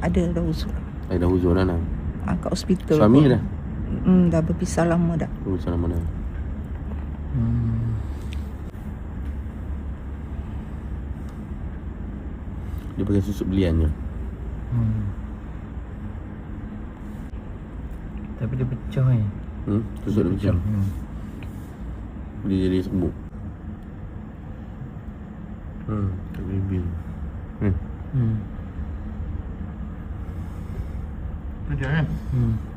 Ada dah uzur. Dah uzur dah lah. Kat hospital. Suami pun. dah? Dah berpisah lama dah. Berpisah lama dah. Dia pakai susuk belian je. Tapi dia pecah ni. Susuk dia pecah. Dia jadi sembuk. Tak bibir. Pecah kan?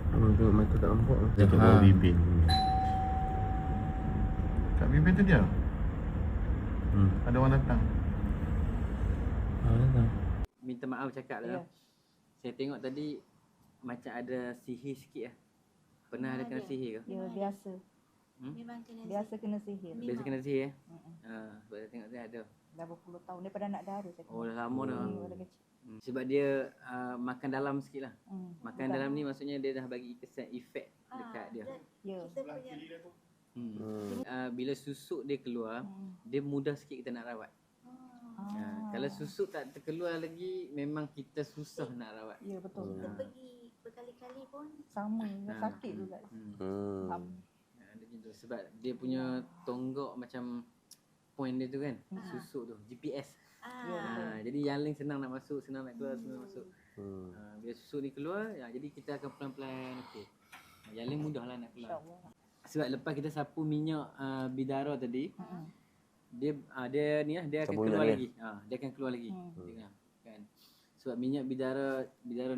Tengok mata tak nampak. Dia kat bawah bibir. Kat bibir tu dia. Ada orang datang. Minta maaf cakap lah. Saya tengok tadi macam ada sihir sikit lah. Pernah ada kena sihir ke? Ya, biasa. Memang kena Biasa kena sihir. Biasa kena sihir sebab saya tengok dia ada. Dah berpuluh tahun daripada anak dara saya. Oh dah lama dah. Daripada kecil. Sebab dia makan dalam sikit lah. Makan Betul. dalam ni maksudnya dia dah bagi kesan efek dekat dia. Ya. kita punya Bila susuk dia keluar, dia mudah sikit kita nak rawat. Kalau susuk tak terkeluar lagi, memang kita susah nak rawat. Ya, betul. kita pergi berkali-kali pun Sama, sakit juga. Dia macam tu. Sebab dia punya tonggak macam point dia tu kan, susuk tu, GPS. Jadi yang lain senang nak masuk, senang nak keluar, senang nak masuk. Bila susuk ni keluar, jadi kita akan pelan-pelan okey. Yang lain mudah lah nak keluar. Sebab lepas kita sapu minyak bidara tadi, dia ni lah, dia akan Sapu keluar minyak lagi. Dia akan keluar lagi. Kan. Sebab minyak bidara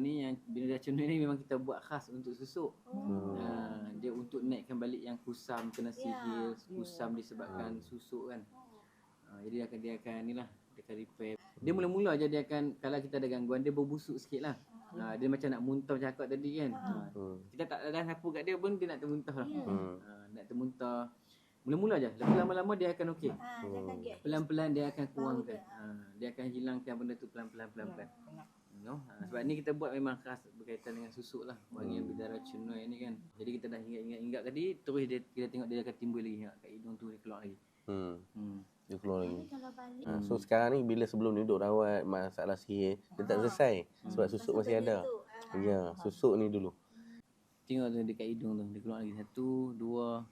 ni, yang bidara cenui ni memang kita buat khas untuk susuk. Dia untuk naikkan balik yang kusam kena sihir, kusam disebabkan susuk kan. Jadi dia akan ni lah, dia akan repair. Dia mula-mula je dia akan, kalau kita ada gangguan, dia berbusuk sikit lah. Dia macam nak muntah cakap tadi kan. Kita tak ada sapu kat dia pun dia nak termuntah lah. Nak termuntah. Mula-mula je, lepas lama-lama dia akan okey. Pelan-pelan dia akan kurangkan. Dia akan hilangkan benda tu pelan-pelan. Sebab ni kita buat memang khas berkaitan dengan susuk lah. Bagi yang bidara cenui ni kan. Jadi kita dah ingat tadi, terus kita tengok dia akan timbul lagi kat hidung tu, dia keluar lagi. Dia keluar lagi. kalau balik So sekarang ni bila sebelum ni duduk rawat masalah sihir, dia tak selesai sebab susuk masih ada. Ya, susuk ni dulu. Tengok tu dekat hidung tu, dia keluar lagi. 1, 2,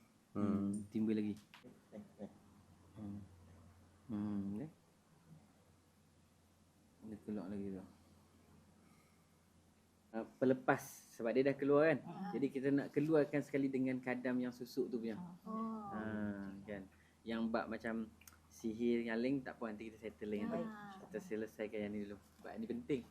timbul lagi. Dia keluar lagi tu. Pelepas sebab dia dah keluar kan. Jadi kita nak keluarkan sekali dengan kadam yang susuk tu punya. Kan. Yang bab macam sihir yang lain tak apa, nanti kita settle yang tu. Kita selesaikan yang ni dulu. Sebab ni penting.